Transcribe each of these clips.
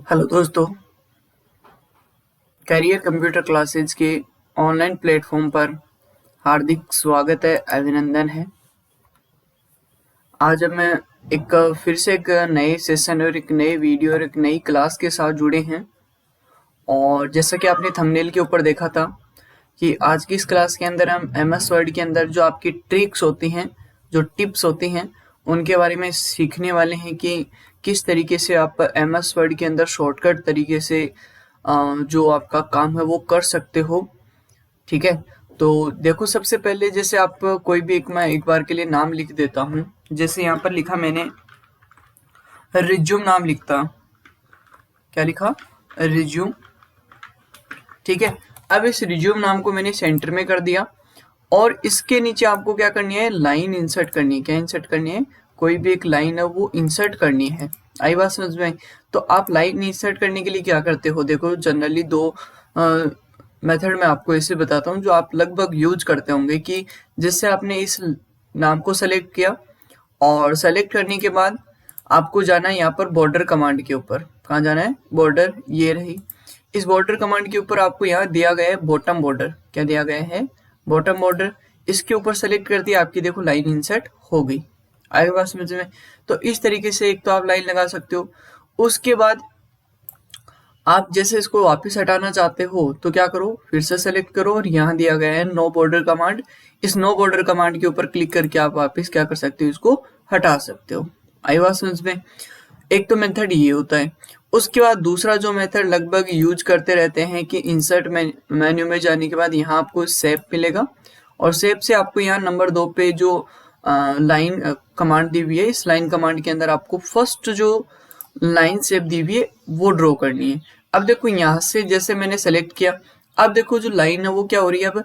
Hello दोस्तों, career computer classes के online platform पर हार्दिक स्वागत है, अभिनंदन है। आज मैं फिर से एक नए सेशन और एक नए वीडियो और एक नई क्लास के साथ जुड़े हैं। और जैसा कि आपने थंबनेल के ऊपर देखा था कि आज की इस क्लास के अंदर हम एमएस वर्ड के अंदर जो आपकी ट्रिक्स होती हैं, जो टिप्स होती हैं, उनके बारे में सीखने वाले हैं कि किस तरीके से आप एमएस वर्ड के अंदर शॉर्टकट तरीके से जो आपका काम है वो कर सकते हो। ठीक है, तो देखो, सबसे पहले जैसे आप कोई भी मैं एक बार के लिए नाम लिख देता हूँ। जैसे यहाँ पर लिखा मैंने रिज्यूम, नाम लिखता, क्या लिखा, रिज्यूम। ठीक है, अब इस रिज्यूम नाम को मैंने सेंटर में कर दिया और इसके नीचे आपको क्या करनी है, लाइन इंसर्ट करनी है। क्या इंसर्ट करनी है, कोई भी एक लाइन है वो इंसर्ट करनी है। आई बात समझ में? तो आप लाइन इंसर्ट करने के लिए क्या करते हो, देखो जनरली दो मेथड मैं आपको ऐसे बताता हूँ जो आप लगभग यूज करते होंगे। कि जिससे आपने इस नाम को सेलेक्ट किया और सेलेक्ट करने के बाद आपको जाना है यहाँ पर बॉर्डर कमांड के ऊपर। कहाँ जाना है, बॉर्डर, ये रही। इस बॉर्डर कमांड के ऊपर आपको यहाँ दिया गया है बॉटम बॉर्डर। क्या दिया गया है, बॉटम बॉर्डर। इसके ऊपर सेलेक्ट कर दिया, आपकी देखो लाइन इंसर्ट हो गई। आगे बात समझ में? तो इस तरीके से एक तो आप लाइन लगा सकते हो। उसके बाद आप जैसे इसको वापस हटाना चाहते हो तो क्या करो, फिर से सेलेक्ट करो और यहाँ दिया गया है नो बॉर्डर कमांड। इस नो बॉर्डर कमांड के ऊपर क्लिक करके आप वापस क्या कर सकते हो, इसको हटा सकते हो। आई बात समझ में? एक तो मेथड ये होता है। उसके बाद दूसरा जो मेथड लगभग यूज करते रहते हैं कि इंसर्ट मेन्यू में जाने के बाद यहाँ आपको सेव मिलेगा और सेव से आपको यहाँ नंबर 2 पे जो लाइन कमांड दी हुई है, इस लाइन कमांड के अंदर आपको फर्स्ट जो लाइन शेप दी हुई है वो ड्रॉ करनी है। अब देखो यहाँ से जैसे मैंने सेलेक्ट किया, अब देखो जो लाइन है वो क्या हो रही है, अब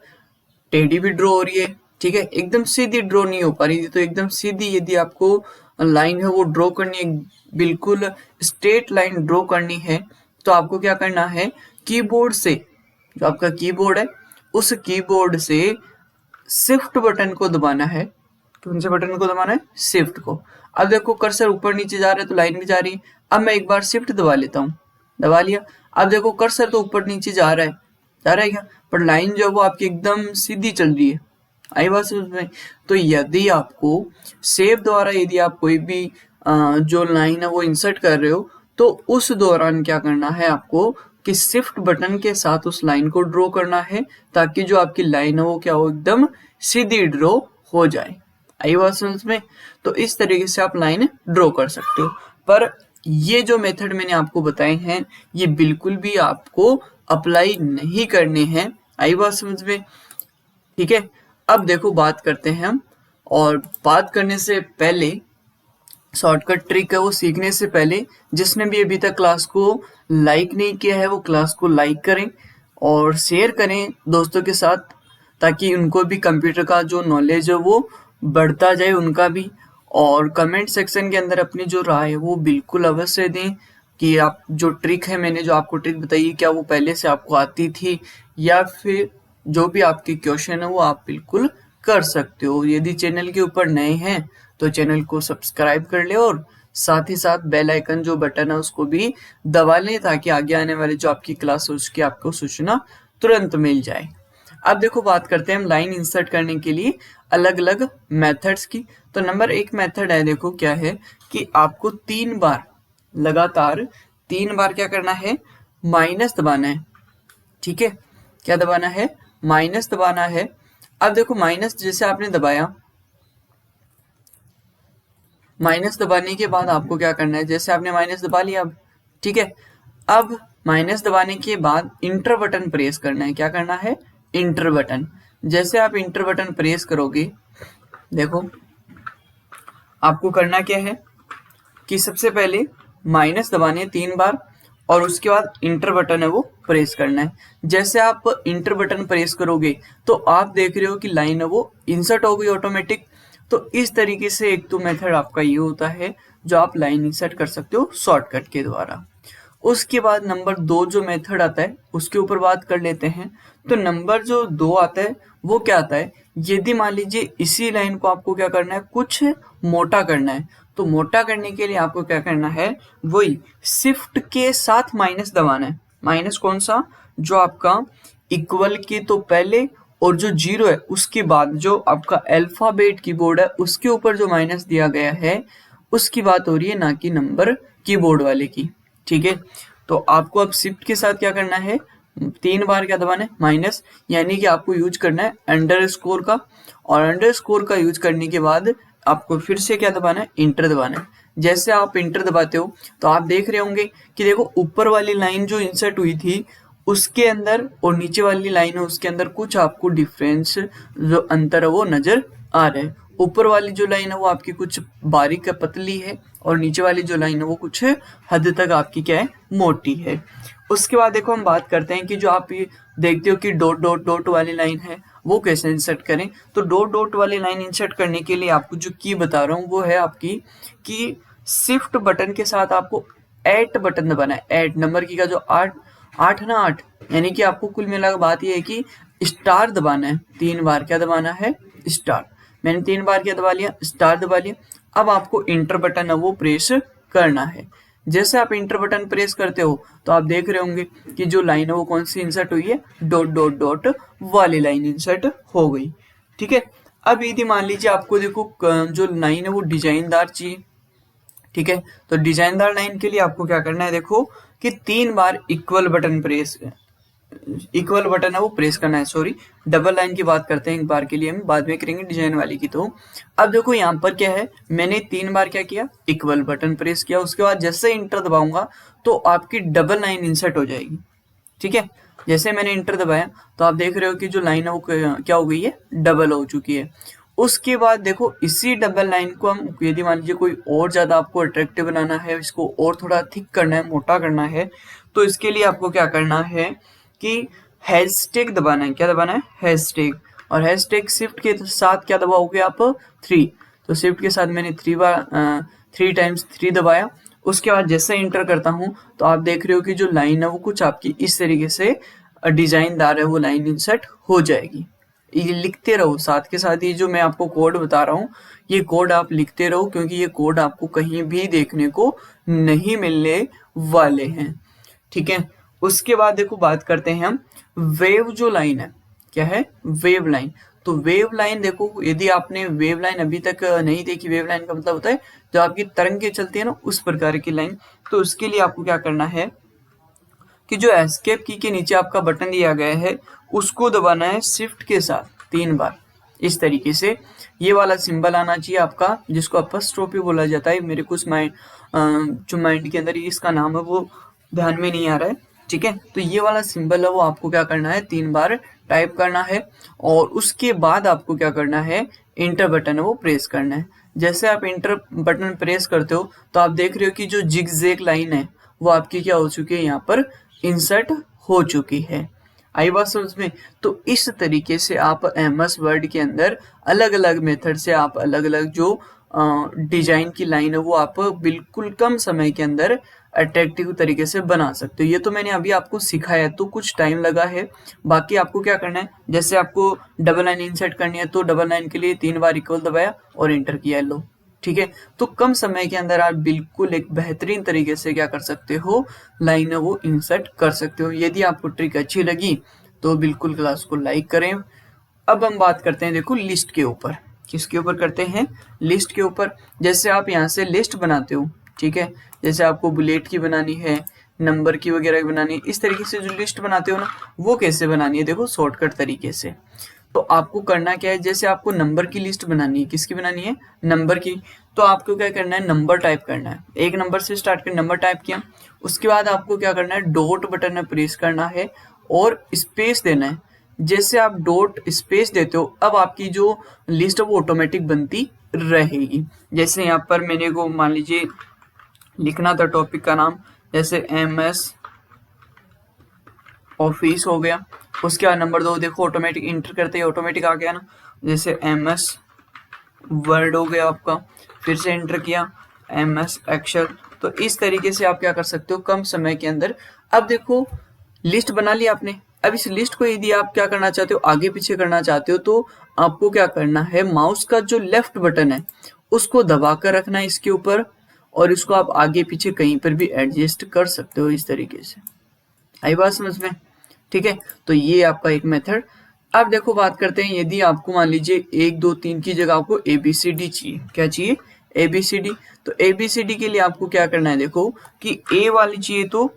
टेढ़ी भी ड्रॉ हो रही है। ठीक है, एकदम सीधी ड्रॉ नहीं हो पा रही थी, तो एकदम सीधी यदि आपको लाइन है वो ड्रॉ करनी है, बिल्कुल स्ट्रेट लाइन ड्रॉ करनी है, तो आपको क्या करना है, कीबोर्ड से, जो आपका कीबोर्ड है उस कीबोर्ड से शिफ्ट बटन को दबाना है। कौन से बटन को दबाना है, शिफ्ट को। अब देखो कर्सर ऊपर नीचे जा रहा है तो लाइन भी जा रही है। अब मैं एक बार शिफ्ट दबा लेता हूँ, दबा लिया। अब देखो कर्सर तो ऊपर नीचे जा रहा है, जा रहा है क्या, पर लाइन जो है वो आपकी एकदम सीधी चल रही है। आई बात समझ में? तो यदि आपको सेव द्वारा यदि आप कोई भी जो लाइन है वो इंसर्ट कर रहे हो तो उस दौरान क्या करना है आपको कि शिफ्ट बटन के साथ उस लाइन को ड्रॉ करना है, ताकि जो आपकी लाइन है वो क्या हो, एकदम सीधी ड्रॉ हो जाए। आई बात समझ में? तो इस तरीके से आप लाइन ड्रॉ कर सकते हो। पर ये जो मेथड मैंने आपको बताए हैं ये बिल्कुल भी आपको अप्लाई नहीं करने हैं। आई बात समझ में? ठीक है, अब देखो बात करते हैं हम, और बात करने से पहले शॉर्टकट ट्रिक है वो सीखने से पहले जिसने भी अभी तक क्लास को लाइक नहीं किया है वो क्लास को लाइक करें और शेयर करें दोस्तों के साथ, ताकि उनको भी कंप्यूटर का जो नॉलेज है वो बढ़ता जाए, उनका भी। और कमेंट सेक्शन के अंदर अपनी जो राय है वो बिल्कुल अवश्य दें कि आप जो ट्रिक है, मैंने जो आपको ट्रिक बताई, क्या वो पहले से आपको आती थी, या फिर जो भी आपके क्वेश्चन है वो आप बिल्कुल कर सकते हो। यदि चैनल के ऊपर नए हैं तो चैनल को सब्सक्राइब कर ले और साथ ही साथ बेल आइकन जो बटन है उसको भी दबा लें, ताकि आगे आने वाली जो आपकी क्लास है उसकी आपको सूचना तुरंत मिल जाए। अब देखो बात करते हैं हम लाइन इंसर्ट करने के लिए अलग अलग मेथड्स की। तो नंबर 1 मेथड है, देखो क्या है कि आपको 3 बार लगातार 3 बार क्या करना है, माइनस दबाना है। ठीक है, क्या दबाना है, माइनस दबाना है। अब देखो माइनस जैसे आपने दबाया, माइनस दबाने के बाद आपको क्या करना है, जैसे आपने माइनस दबा लिया अब, ठीक है, अब माइनस दबाने के बाद इंटर बटन प्रेस करना है। क्या करना है, इंटर बटन। जैसे आप इंटर बटन प्रेस करोगे, देखो आपको करना क्या है कि सबसे पहले माइनस दबाने 3 बार और उसके बाद इंटर बटन है वो प्रेस करना है। जैसे आप इंटर बटन प्रेस करोगे तो आप देख रहे हो कि लाइन है वो इंसर्ट हो गई ऑटोमेटिक। तो इस तरीके से एक तो मेथड आपका ये होता है जो आप लाइन इंसर्ट कर सकते हो शॉर्टकट के द्वारा। उसके बाद नंबर 2 जो मेथड आता है उसके ऊपर बात कर लेते हैं। तो नंबर जो 2 आता है वो क्या आता है, यदि मान लीजिए इसी लाइन को आपको क्या करना है, कुछ मोटा करना है, तो मोटा करने के लिए आपको क्या करना है, वही शिफ्ट के साथ माइनस दबाना है। माइनस कौन सा, जो आपका इक्वल के तो पहले और जो जीरो है उसके बाद, जो आपका अल्फाबेट कीबोर्ड है उसके ऊपर जो माइनस दिया गया है उसकी बात हो रही है, ना कि नंबर कीबोर्ड वाले की। ठीक है, तो आपको अब शिफ्ट के साथ क्या करना है, 3 बार क्या दबाना है, माइनस, यानी कि आपको यूज करना है अंडरस्कोर का, और अंडरस्कोर का यूज करने के बाद आपको फिर से क्या दबाना है, इंटर दबाना है। जैसे आप इंटर दबाते हो तो आप देख रहे होंगे कि देखो ऊपर वाली लाइन जो इंसर्ट हुई थी उसके अंदर और नीचे वाली लाइन है उसके अंदर कुछ आपको डिफरेंस, जो अंतर है वो नजर आ रहा है। ऊपर वाली जो लाइन है वो आपकी कुछ बारीक है, पतली है, और नीचे वाली जो लाइन है वो कुछ हद तक आपकी क्या है, मोटी है। उसके बाद देखो हम बात करते हैं कि जो आप ये देखते हो कि डॉट डॉट डॉट वाली लाइन है वो कैसे इंसर्ट करें। तो डॉट डॉट वाली लाइन इंसर्ट करने के लिए आपको जो की बता रहा हूँ वो है आपकी कि शिफ्ट बटन के साथ आपको 8 बटन दबाना है। 8 नंबर की का जो 8 ना 8, यानी कि आपको कुल मिलाकर बात ये है कि स्टार दबाना है। 3 बार क्या दबाना है, स्टार। मैंने 3 बार क्या दबा लिया, स्टार दबा लिया। अब आपको इंटर बटन है वो प्रेस करना है। जैसे आप इंटर बटन प्रेस करते हो तो आप देख रहे होंगे कि जो लाइन है वो कौन सी इंसर्ट हुई है, डॉट डॉट डॉट वाली लाइन इंसर्ट हो गई। ठीक है, अब यदि मान लीजिए आपको देखो जो लाइन है वो डिजाइनदार चाहिए। ठीक है, तो डिजाइनदार लाइन के लिए आपको क्या करना है, देखो कि 3 बार इक्वल बटन है वो प्रेस करना है। सॉरी, डबल लाइन की बात करते हैं एक बार के लिए, हम बाद में करेंगे डिजाइन वाली की। तो अब देखो यहाँ पर क्या है, मैंने 3 बार क्या किया, इक्वल बटन प्रेस किया। उसके बाद जैसे इंटर दबाऊंगा तो आपकी डबल लाइन इंसर्ट हो जाएगी। ठीक है, जैसे मैंने इंटर दबाया तो आप देख रहे हो कि जो लाइन है वो क्या हो गई है, डबल हो चुकी है। उसके बाद देखो इसी डबल लाइन को हम, यदि मान लीजिए कोई और ज्यादा आपको अट्रैक्टिव बनाना है, इसको और थोड़ा थिक करना है, मोटा करना है, तो इसके लिए आपको क्या करना है कि हैशटैग दबाना है। क्या दबाना है, हैशटैग। और हैशटैग शिफ्ट के साथ क्या दबाओगे आप, 3। तो शिफ्ट के साथ मैंने 3 टाइम्स 3 दबाया। उसके बाद जैसे इंटर करता हूं तो आप देख रहे हो कि जो लाइन है वो कुछ आपकी इस तरीके से डिजाइनदार है वो लाइन इंसर्ट हो जाएगी। ये लिखते रहो, साथ के साथ ये जो मैं आपको कोड बता रहा हूँ ये कोड आप लिखते रहो, क्योंकि ये कोड आपको कहीं भी देखने को नहीं मिलने वाले हैं। ठीक है, उसके बाद देखो बात करते हैं हम वेव जो लाइन है, क्या है, वेव लाइन। तो वेव लाइन देखो, यदि आपने वेव लाइन अभी तक नहीं देखी, वेव लाइन का मतलब होता है जो आपकी तरंगे चलती है ना, उस प्रकार की लाइन। तो उसके लिए आपको क्या करना है कि जो एस्केप की के नीचे आपका बटन दिया गया है उसको दबाना है शिफ्ट के साथ 3 बार। इस तरीके से ये वाला सिंबल आना चाहिए आपका, जिसको अपस्ट्रोफी बोला जाता है। मेरे कुछ जो माइंड के अंदर इसका नाम है वो ध्यान में नहीं आ रहा है। ठीक है, तो ये वाला सिंबल है वो आपको क्या करना है, 3 बार टाइप करना है। और उसके बाद आपको क्या करना है, इंटर बटन है वो प्रेस करना है। जैसे आप इंटर बटन प्रेस करते हो तो आप देख रहे हो कि जो जिगजैग लाइन है वो आपकी क्या हो चुकी है, यहाँ पर इंसर्ट हो चुकी है। आई बात समझ में। तो इस तरीके से आप एमएस वर्ड के अंदर अलग अलग मेथड से आप अलग अलग जो डिजाइन की लाइन है वो आप बिल्कुल कम समय के अंदर अट्रैक्टिव तरीके से बना सकते हो। ये तो मैंने अभी आपको सिखाया है तो कुछ टाइम लगा है। बाकी आपको क्या करना है, जैसे आपको डबल लाइन इंसर्ट करनी है तो डबल लाइन के लिए 3 बार इक्वल दबाया और एंटर किया, लो। ठीक है, तो कम समय के अंदर आप बिल्कुल एक बेहतरीन तरीके से क्या कर सकते हो, लाइन वो इंसर्ट कर सकते हो। यदि आपको ट्रिक अच्छी लगी तो बिल्कुल क्लास को लाइक करें। अब हम बात करते हैं देखो लिस्ट के ऊपर। किसके ऊपर करते हैं, लिस्ट के ऊपर। जैसे आप यहाँ से लिस्ट बनाते हो, ठीक है, जैसे आपको बुलेट की बनानी है, नंबर की वगैरह बनानी है, इस तरीके से जो लिस्ट बनाते हो ना, वो कैसे बनानी है, देखो शॉर्टकट तरीके से। तो आपको करना क्या है, जैसे आपको नंबर की लिस्ट बनानी है, किसकी बनानी है, नंबर की। तो आपको क्या करना है, नंबर टाइप करना है। एक नंबर से स्टार्ट कर नंबर टाइप किया। उसके बाद आपको क्या करना है, डॉट बटन में प्रेस करना है और स्पेस देना है। जैसे आप डॉट स्पेस देते हो अब आपकी जो लिस्ट है वो ऑटोमेटिक बनती रहेगी। जैसे यहाँ पर मैंने को मान लीजिए लिखना था टॉपिक का नाम, जैसे MS ऑफिस हो गया। उसके बाद नंबर 2 देखो ऑटोमेटिक इंटर करते ही ऑटोमेटिक आ गया ना, जैसे MS वर्ड हो गया आपका, फिर से इंटर किया MS एक्सेल। तो इस तरीके से आप क्या कर सकते हो कम समय के अंदर। अब देखो लिस्ट बना लिया आपने। अब इस लिस्ट को यदि आप क्या करना चाहते हो, आगे पीछे करना चाहते हो, तो आपको क्या करना है, माउस का जो लेफ्ट बटन है उसको दबा कर रखना है इसके ऊपर, और इसको आप आगे पीछे कहीं पर भी एडजस्ट कर सकते हो इस तरीके से। आई बात समझ में? ठीक है, तो ये आपका एक मेथड। अब देखो बात करते हैं, यदि आपको मान लीजिए 1 2 3 की जगह आपको ABCD चाहिए, क्या चाहिए? ABCD। तो ABCD के लिए आपको क्या करना है, देखो कि A वाली चाहिए तो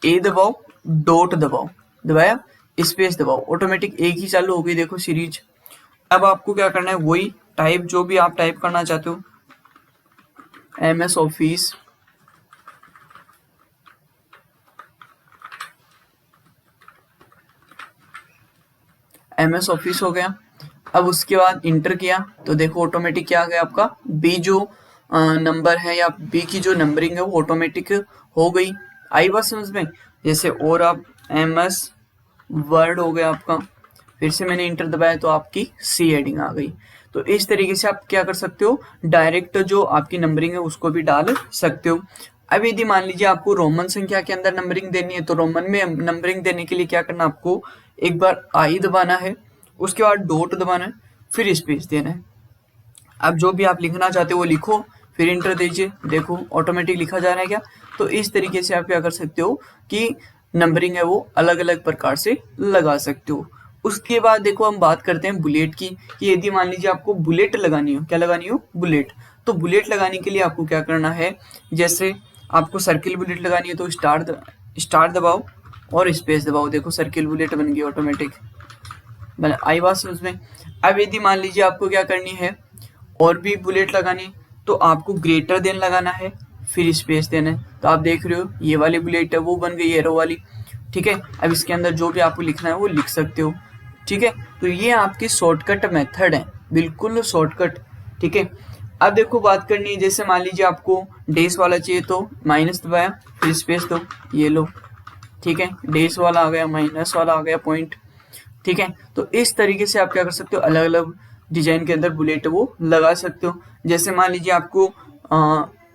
A दबाओ, डॉट दबाओ, दबाया, स्पेस दबाओ, ऑटोमेटिक एक ही चालू हो गई देखो सीरीज। अब आपको क्या करना है, वही टाइप जो भी आप टाइप करना चाहते हो, MS ऑफिस, MS ऑफिस हो गया। अब उसके बाद इंटर किया तो देखो ऑटोमेटिक क्या आ गया आपका, बी जो नंबर है या बी की जो नंबरिंग है वो ऑटोमेटिक हो गई। आई बात समझ में? जैसे और आप MS वर्ड हो गया आपका, फिर से मैंने इंटर दबाया तो आपकी सी हेडिंग आ गई। तो इस तरीके से आप क्या कर सकते हो, डायरेक्ट जो आपकी नंबरिंग है उसको भी डाल सकते हो। अब यदि मान लीजिए आपको रोमन संख्या के अंदर नंबरिंग देनी है, तो रोमन में नंबरिंग देने के लिए क्या करना, आपको एक बार आई दबाना है, उसके बाद डॉट दबाना है, फिर स्पेस देना है। अब जो भी आप लिखना चाहते हो वो लिखो, फिर इंटर दीजिए, देखो ऑटोमेटिक लिखा जा रहा है क्या। तो इस तरीके से आप क्या कर सकते हो कि नंबरिंग है वो अलग अलग प्रकार से लगा सकते हो। उसके बाद देखो हम बात करते हैं बुलेट की, कि यदि मान लीजिए आपको बुलेट लगानी हो, क्या लगानी हो, बुलेट। तो बुलेट लगाने के लिए आपको क्या करना है, जैसे आपको सर्किल बुलेट लगानी है तो स्टार दबाओ और स्पेस दबाओ, देखो सर्किल बुलेट बन गई ऑटोमेटिक। आई बात समझ में? अब यदि मान लीजिए आपको क्या करनी है, और भी बुलेट लगानी, तो आपको ग्रेटर देन लगाना है, फिर स्पेस देना है। तो आप देख रहे हो ये वाली बुलेट है वो बन गई एरो वाली। ठीक है, अब इसके अंदर जो भी आपको लिखना है वो लिख सकते हो। ठीक है, तो ये आपकी शॉर्टकट मेथड है, बिल्कुल शॉर्टकट। ठीक है, अब देखो बात करनी है, जैसे मान लीजिए आपको डेस वाला चाहिए तो माइनस दबाया, फिर स्पेस दो, ये लो। ठीक है, डेस वाला आ गया, माइनस वाला आ गया, पॉइंट। ठीक है, तो इस तरीके से आप क्या कर सकते हो, अलग अलग डिजाइन के अंदर बुलेट वो लगा सकते हो। जैसे मान लीजिए आपको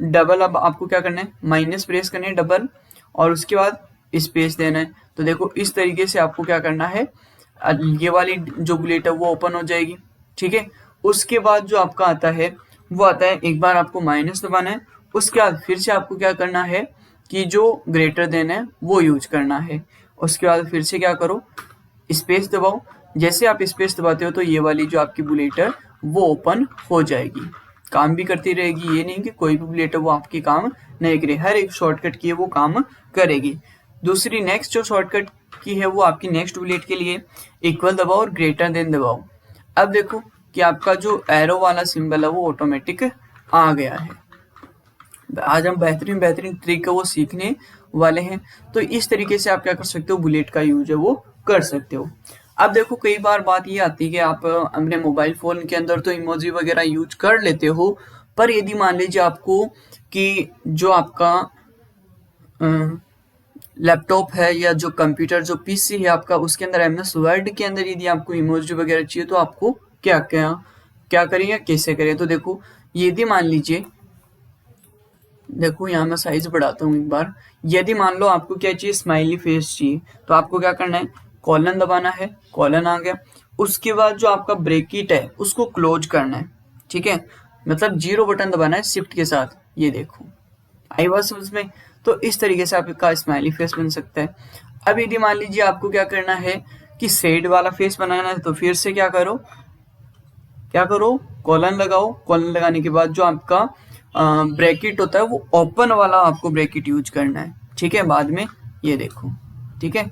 डबल, अब आपको क्या करना है, माइनस प्रेस करना है डबल, और उसके बाद स्पेस देना है। तो देखो इस तरीके से आपको क्या करना है, ये वाली जो बुलेट है वो ओपन हो जाएगी। ठीक है, उसके बाद जो आपका आता है वो आता है, एक बार आपको माइनस दबाना है, उसके बाद फिर से आपको क्या करना है कि जो ग्रेटर देन है वो यूज करना है। उसके बाद फिर से क्या करो, स्पेस दबाओ। जैसे आप स्पेस दबाते हो तो ये वाली जो आपकी बुलेट है वो ओपन हो जाएगी, काम भी करती रहेगी। ये नहीं कि कोई भी बुलेट है वो आपकी काम नहीं करे, हर एक शॉर्टकट की है वो काम करेगी। दूसरी नेक्स्ट जो शॉर्टकट की है वो आपकी नेक्स्ट बुलेट के लिए इक्वल दबाओ और ग्रेटर देन दबाओ। अब देखो कि आपका जो एरो वाला सिंबल है वो ऑटोमेटिक आ गया है। आज हम बेहतरीन बेहतरीन ट्रिक है वो सीखने वाले हैं। तो इस तरीके से आप क्या कर सकते हो, बुलेट का यूज है वो कर सकते हो। अब देखो कई बार बात ये आती है कि आप अपने मोबाइल फोन के अंदर तो इमोजी वगैरह यूज कर लेते हो, पर यदि मान लीजिए आपको कि जो आपका लैपटॉप है या जो कंप्यूटर जो पीसी है आपका, उसके अंदर MS वर्ड के अंदर यदि आपको इमोजी वगैरह चाहिए तो आपको क्या क्या क्या करें या कैसे करें। तो देखो यदि मान लीजिए, देखो यहाँ मैं साइज बढ़ाता हूँ एक बार। यदि मान लो आपको क्या चाहिए, स्माइली फेस चाहिए, तो आपको क्या करना है, कॉलन दबाना है, कॉलन आ गया। उसके बाद जो आपका ब्रैकेट है उसको क्लोज करना है। ठीक है, मतलब 0 बटन दबाना है शिफ्ट के साथ, ये देखो। आई बात समझ में? तो इस तरीके से आपका स्माइली फेस बन सकता है। अब यदि मान लीजिए आपको क्या करना है कि शेड वाला फेस बनाना है, तो फिर से क्या करो, कॉलन लगाओ। कॉलन लगाने के बाद जो आपका ब्रैकेट होता है वो ओपन वाला आपको ब्रैकेट यूज करना है। ठीक है, बाद में ये देखो। ठीक है,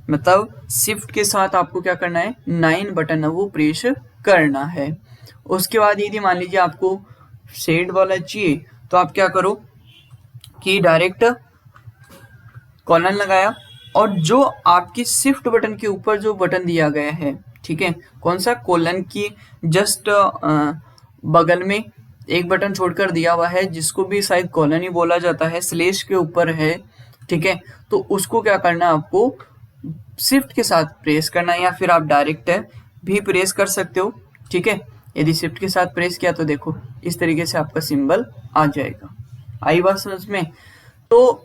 मतलब शिफ्ट के साथ आपको क्या करना है, 9 बटन है वो प्रेस करना है। उसके बाद यदि मान लीजिए आपको शेड वाला चाहिए तो आप क्या करो कि डायरेक्ट कॉलन लगाया, और जो आपकी शिफ्ट बटन के ऊपर जो बटन दिया गया है, ठीक है, कौन सा, कॉलन की जस्ट बगल में एक बटन छोड़कर दिया हुआ है जिसको भी शायद कॉलन ही बोला जाता है, स्लेश के ऊपर है। ठीक है, तो उसको क्या करना है, आपको शिफ्ट के साथ प्रेस करना है, या फिर आप डायरेक्ट भी प्रेस कर सकते हो। ठीक है, यदि शिफ्ट के साथ प्रेस किया तो देखो इस तरीके से आपका सिंबल आ जाएगा। आई बात समझ में? तो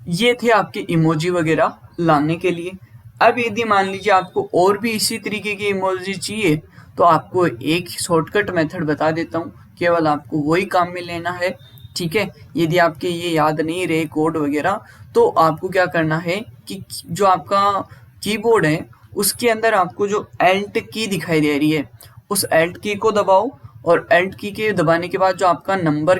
ये थे आपके इमोजी वगैरह लाने के लिए। अब यदि मान लीजिए आपको और भी इसी तरीके के इमोजी चाहिए तो आपको एक शॉर्टकट मेथड बता देता हूँ केवल आपको वही काम में लेना है, ठीक है। यदि आपके ये याद नहीं रहे कोड वगैरह, तो आपको क्या करना है कि जो आपका कीबोर्ड है उसके अंदर आपको जो Alt की दिखाई दे रही है, उस Alt की को दबाओ, और Alt की के दबाने के बाद जो आपका नंबर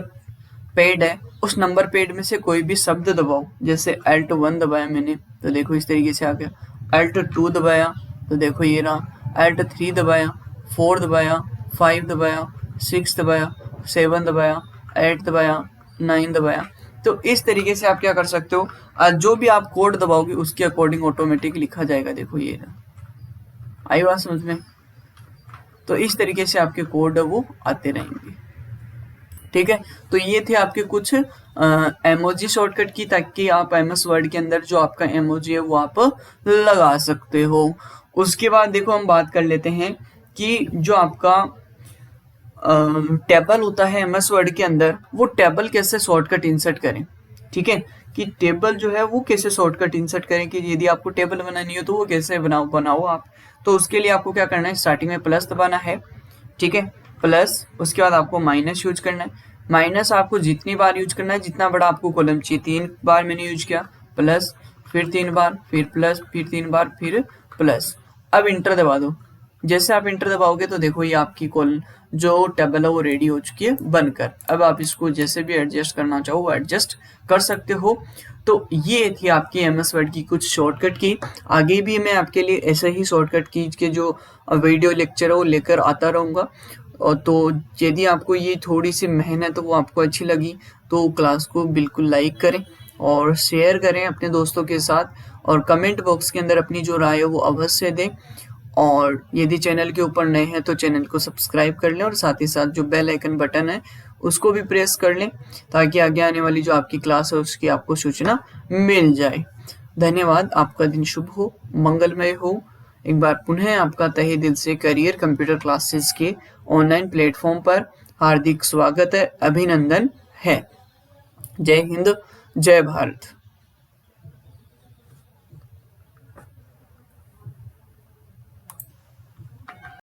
पैड है उस नंबर पैड में से कोई भी शब्द दबाओ। जैसे Alt 1 दबाया मैंने तो देखो इस तरीके से आ गया, Alt 2 दबाया तो देखो ये रहा, Alt 3 दबाया, 4 दबाया, 5 दबाया, 6 दबाया, 7 दबाया, 8 दबाया, 9 दबाया। तो इस तरीके से आप क्या कर सकते हो, जो भी आप कोड दबाओगे उसके अकॉर्डिंग ऑटोमेटिक लिखा जाएगा। देखो ये रहा, आई बात समझ में। तो इस तरीके से आपके कोड वो आते रहेंगे, ठीक है। तो ये थे आपके कुछ एमोजी शॉर्टकट की, ताकि आप MS वर्ड के अंदर जो आपका एमोजी है वो आप लगा सकते हो। उसके बाद देखो हम बात कर लेते हैं कि जो आपका टेबल होता है MS वर्ड के अंदर, वो टेबल कैसे शॉर्टकट इंसर्ट करें, ठीक है। कि टेबल जो है वो कैसे शॉर्टकट इंसर्ट करें, कि यदि आपको टेबल बनानी हो तो वो कैसे बनाओ आप। तो उसके लिए आपको क्या करना है, स्टार्टिंग में प्लस दबाना है, ठीक है, प्लस। उसके बाद आपको माइनस यूज करना है। माइनस आपको जितनी बार यूज करना है जितना बड़ा आपको कॉलम चाहिए। 3 बार मैंने यूज किया प्लस, फिर 3 बार, फिर प्लस, फिर 3 बार, फिर प्लस। अब इंटर दबा दो। जैसे आप इंटर दबाओगे तो देखो ये आपकी कॉलम जो टेबल है वो रेडी हो चुकी है बनकर। अब आप इसको जैसे भी एडजस्ट करना चाहो वो एडजस्ट कर सकते हो। तो ये थी आपकी MS वर्ड की कुछ शॉर्टकट की। आगे भी मैं आपके लिए ऐसे ही शॉर्टकट की के जो वीडियो लेक्चर है वो लेकर आता रहूँगा। और तो यदि आपको ये थोड़ी सी मेहनत वो आपको अच्छी लगी तो क्लास को बिल्कुल लाइक करें और शेयर करें अपने दोस्तों के साथ, और कमेंट बॉक्स के अंदर अपनी जो राय है वो अवश्य दें। और यदि चैनल के ऊपर नए हैं तो चैनल को सब्सक्राइब कर लें, और साथ ही साथ जो बेल आइकन बटन है उसको भी प्रेस कर लें, ताकि आगे आने वाली जो आपकी क्लास है उसकी आपको सूचना मिल जाए। धन्यवाद। आपका दिन शुभ हो, मंगलमय हो। एक बार पुनः आपका तहे दिल से करियर कंप्यूटर क्लासेस के ऑनलाइन प्लेटफॉर्म पर हार्दिक स्वागत है, अभिनंदन है। जय हिंद, जय भारत।